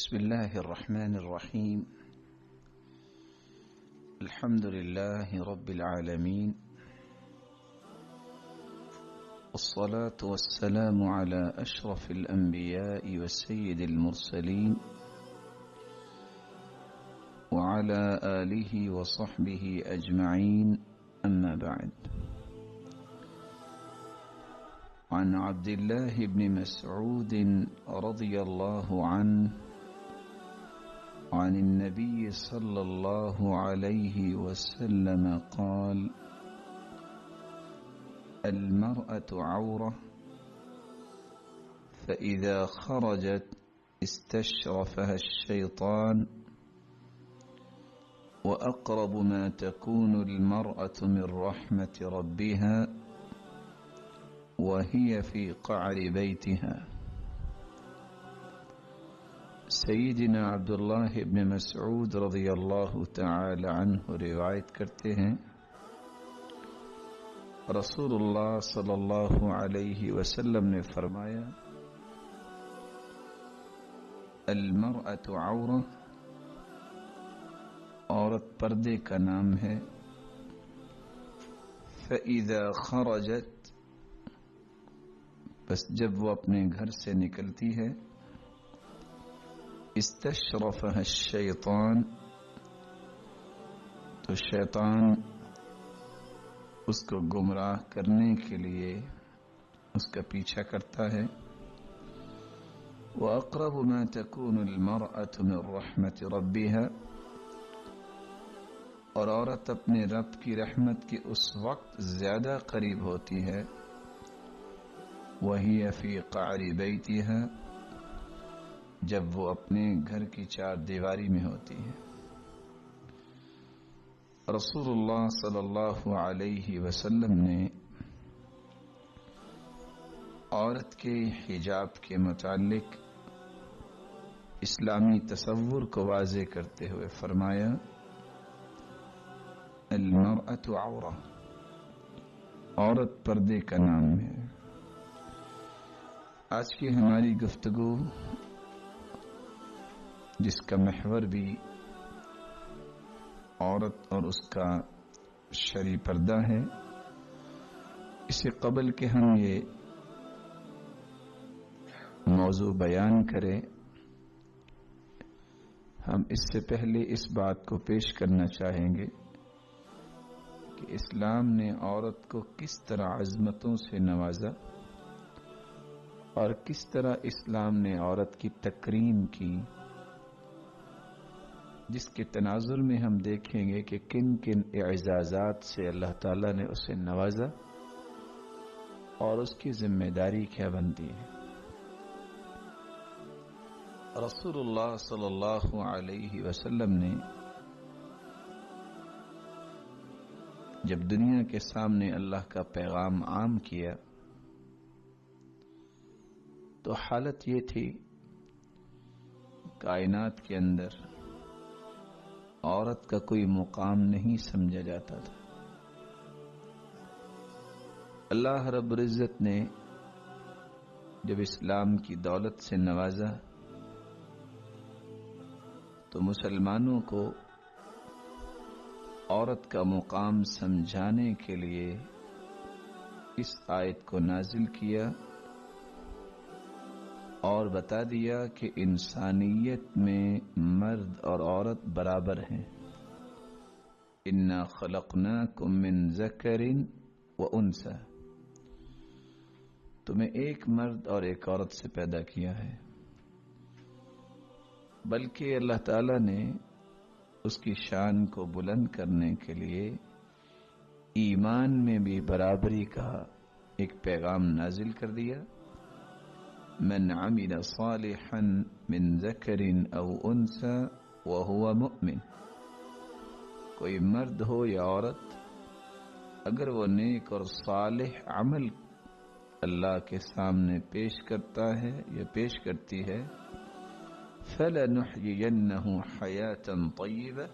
بسم الله الرحمن الرحيم. الحمد لله رب العالمين، والصلاة والسلام على أشرف الأنبياء والسيد المرسلين، وعلى آله وصحبه أجمعين، أما بعد. عن عبد الله بن مسعود رضي الله عنه عن النبي صلى الله عليه وسلم قال: المرأة عورة، فإذا خرجت استشرفها الشيطان، وأقرب ما تكون المرأة من رحمة ربها وهي في قعر بيتها. سیدنا عبداللہ ابن مسعود رضی اللہ تعالی عنہ روایت کرتے ہیں، رسول اللہ صلی اللہ علیہ وسلم نے فرمایا: المرأة عورہ، عورت پردے کا نام ہے، فإذا خرجت، بس جب وہ اپنے گھر سے نکلتی ہے، استشرفها الشیطان، تو شیطان اس کو گمراہ کرنے کے لیے اس کا پیچھا کرتا ہے۔ وَأَقْرَبُ مَا تَكُونُ الْمَرْأَةُ مِنْ رَحْمَةِ رَبِّهَا، اور عورت اپنے رب کی رحمت کی اس وقت زیادہ قریب ہوتی ہے، وَهِيَ فِي قَعْرِ بَيْتِهَا، جب وہ اپنے گھر کی چار دیواری میں ہوتی ہے۔ رسول اللہ صلی اللہ علیہ وسلم نے عورت کے حجاب کے متعلق اسلامی تصور کو واضح کرتے ہوئے فرمایا: المرأة عورہ، عورت پردے کا نام ہے۔ آج کی ہماری گفتگو، جس کا محور بھی عورت اور اس کا شرعی پردہ ہے، اسے قبل کہ ہم یہ موضوع بیان کریں، ہم اس سے پہلے اس بات کو پیش کرنا چاہیں گے کہ اسلام نے عورت کو کس طرح عظمتوں سے نوازا اور کس طرح اسلام نے عورت کی تکریم کی، جس کے تناظر میں ہم دیکھیں گے کہ کن کن اعزازات سے اللہ تعالیٰ نے اسے نوازا اور اس کی ذمہ داری کیا بنتی ہے۔ رسول اللہ صلی اللہ علیہ وسلم نے جب دنیا کے سامنے اللہ کا پیغام عام کیا تو حالت یہ تھی، کائنات کے اندر عورت کا کوئی مقام نہیں سمجھا جاتا تھا۔ اللہ رب العزت نے جب اسلام کی دولت سے نوازا تو مسلمانوں کو عورت کا مقام سمجھانے کے لیے اس آیت کو نازل کیا اور بتا دیا کہ انسانیت میں مرد اور عورت برابر ہیں۔ انا خلقناکم من ذکر و انثی، تمہیں ایک مرد اور ایک عورت سے پیدا کیا ہے، بلکہ اللہ تعالی نے اس کی شان کو بلند کرنے کے لیے ایمان میں بھی برابری کا ایک پیغام نازل کر دیا۔ من عمل صالحا من ذکر او انثی وهو مؤمن، کوئی مرد ہو یا عورت، اگر وہ نیک اور صالح عمل اللہ کے سامنے پیش کرتا ہے یا پیش کرتی ہے، فَلَنُحْيِيَنَّهُ حَيَاةً طَيِّبَةً،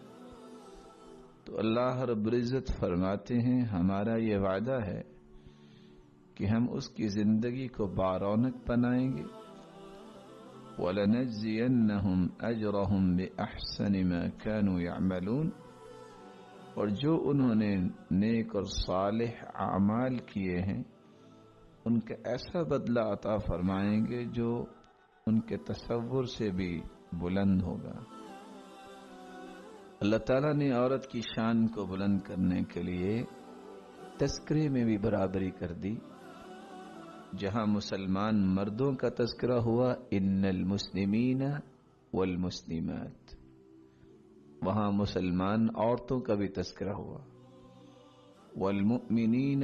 تو اللہ رب العزت فرماتے ہیں ہمارا یہ وعدہ ہے کہ ہم اس کی زندگی کو بارونق بنائیں گے، وَلَنَجْزِيَنَّهُمْ أَجْرَهُمْ بِأَحْسَنِ مَا كَانُوا يَعْمَلُونَ، اور جو انہوں نے نیک اور صالح اعمال کیے ہیں ان کا ایسا بدلہ عطا فرمائیں گے جو ان کے تصور سے بھی بلند ہوگا۔ اللہ تعالیٰ نے عورت کی شان کو بلند کرنے کے لیے تذکرے میں بھی برابری کر دی۔ جہاں مسلمان مردوں کا تذکرہ ہوا ان المسلمین والمسلمات، وہاں مسلمان عورتوں کا بھی تذکرہ ہوا والمؤمنین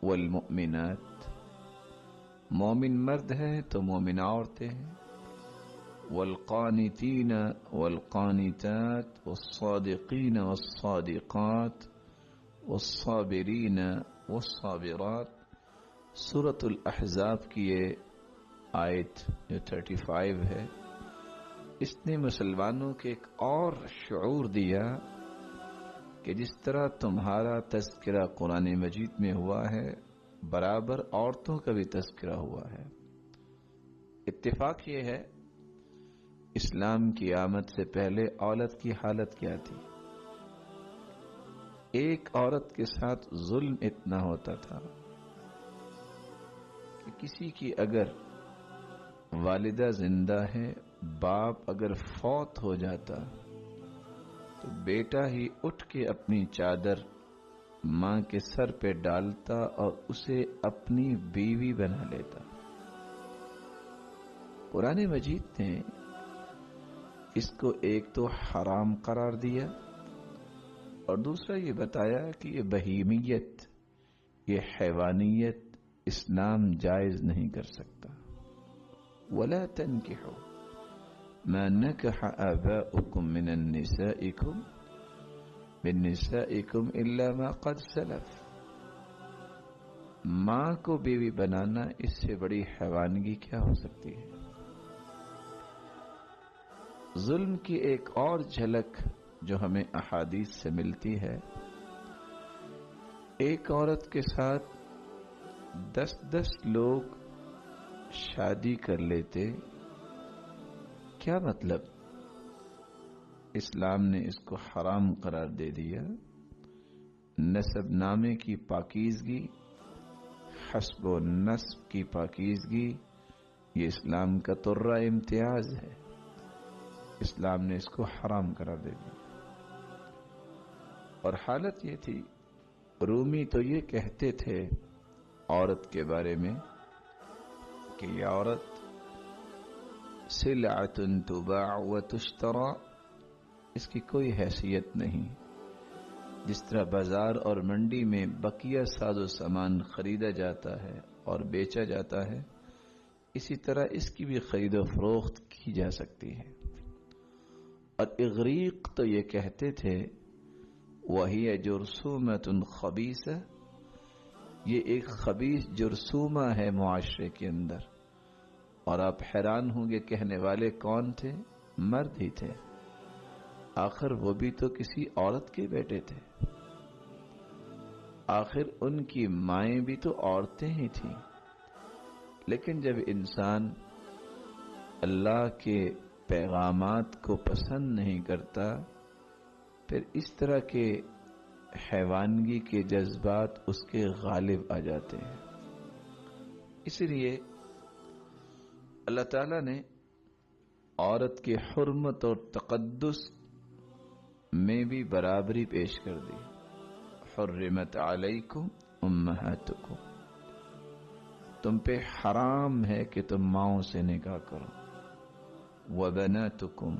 والمؤمنات، مومن مرد ہیں تو مومن عورتیں ہیں، والقانتین والقانتات والصادقین والصادقات والصابرین والصابرات۔ سورۃ الاحزاب کی یہ آیت جو 35 ہے، اس نے مسلمانوں کے ایک اور شعور دیا کہ جس طرح تمہارا تذکرہ قرآن مجید میں ہوا ہے برابر عورتوں کا بھی تذکرہ ہوا ہے۔ اتفاق یہ ہے اسلام کی آمد سے پہلے عورت کی حالت کیا تھی؟ ایک عورت کے ساتھ ظلم اتنا ہوتا تھا کہ کسی کی اگر والدہ زندہ ہے، باپ اگر فوت ہو جاتا تو بیٹا ہی اٹھ کے اپنی چادر ماں کے سر پہ ڈالتا اور اسے اپنی بیوی بنا لیتا۔ قرآن مجید نے اس کو ایک تو حرام قرار دیا اور دوسرا یہ بتایا کہ یہ بہیمیت، یہ حیوانیت اسلام جائز نہیں کر سکتا۔ وَلَا تَنْكِحُوا مَا نَكَحَ آبَاؤُكُم مِّنَ النِّسَائِكُمْ إِلَّا مَا قَدْ سَلَفَ۔ ماں کو بیوی بنانا اس سے بڑی حیوانگی کیا ہو سکتی ہے؟ ظلم کی ایک اور جھلک جو ہمیں احادیث سے ملتی ہے، ایک عورت کے ساتھ 10 لوگ شادی کر لیتے، کیا مطلب؟ اسلام نے اس کو حرام قرار دے دیا۔ نسب نامے کی پاکیزگی، حسب و نسب کی پاکیزگی، یہ اسلام کا ترہ امتیاز ہے، اسلام نے اس کو حرام قرار دے دیا۔ اور حالت یہ تھی، رومی تو یہ کہتے تھے عورت کے بارے میں کہ یہ عورت سلعۃ تباع وتشترى، اس کی کوئی حیثیت نہیں۔ جس طرح بازار اور منڈی میں بقیہ ساز و سامان خریدا جاتا ہے اور بیچا جاتا ہے، اسی طرح اس کی بھی خرید و فروخت کی جا سکتی ہے۔ اور اغریق تو یہ کہتے تھے وَهِيَ جُرْثُومَةٌ خَبِيثَةٌ، یہ ایک خبیث جرثومہ ہے معاشرے کے اندر۔ اور آپ حیران ہوں گے کہنے والے کون تھے؟ مرد ہی تھے۔ آخر وہ بھی تو کسی عورت کے بیٹے تھے، آخر ان کی مائیں بھی تو عورتیں ہی تھیں۔ لیکن جب انسان اللہ کے پیغامات کو پسند نہیں کرتا، پھر اس طرح کے حیوانگی کے جذبات اس کے غالب آ جاتے ہیں۔ اس لیے اللہ تعالیٰ نے عورت کے حرمت اور تقدس میں بھی برابری پیش کر دی۔ حرمت علیکم امہاتکم، تم پہ حرام ہے کہ تم ماؤں سے نکاح کرو۔ وبناتکم،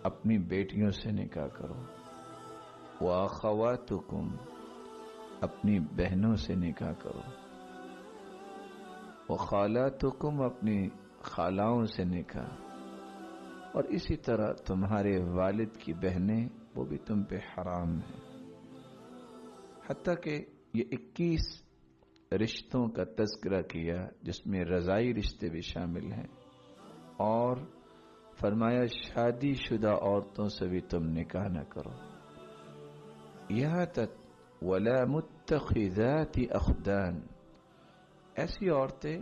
اپنی بیٹیوں سے نکاح کرو۔ واخواتکم، اپنی بہنوں سے نکاح کرو۔ وخالاتکم، اپنی خالاؤں سے نکاح۔ اور اسی طرح تمہارے والد کی بہنیں، وہ بھی تم پہ حرام ہیں۔ حتیٰ کہ یہ 21 رشتوں کا تذکرہ کیا جس میں رضائی رشتے بھی شامل ہیں، اور فرمایا شادی شدہ عورتوں سے بھی تم نکاح نہ کرو۔ یہاں تک وَلَا مُتَّخِذَاتِ أَخْدَانٍ، ایسی عورتیں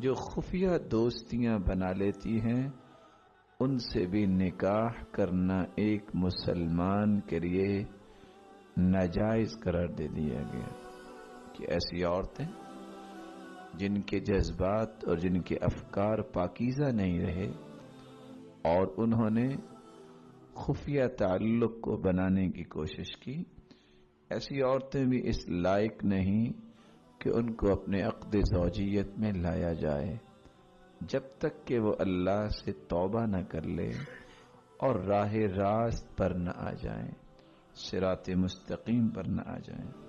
جو خفیہ دوستیاں بنا لیتی ہیں ان سے بھی نکاح کرنا ایک مسلمان کے لیے ناجائز قرار دے دیا گیا کہ ایسی عورتیں جن کے جذبات اور جن کے افکار پاکیزہ نہیں رہے اور انہوں نے خفیہ تعلق کو بنانے کی کوشش کی، ایسی عورتیں بھی اس لائق نہیں کہ ان کو اپنے عقد زوجیت میں لایا جائے جب تک کہ وہ اللہ سے توبہ نہ کر لے اور راہ راست پر نہ آ جائیں، صراط مستقیم پر نہ آ جائیں۔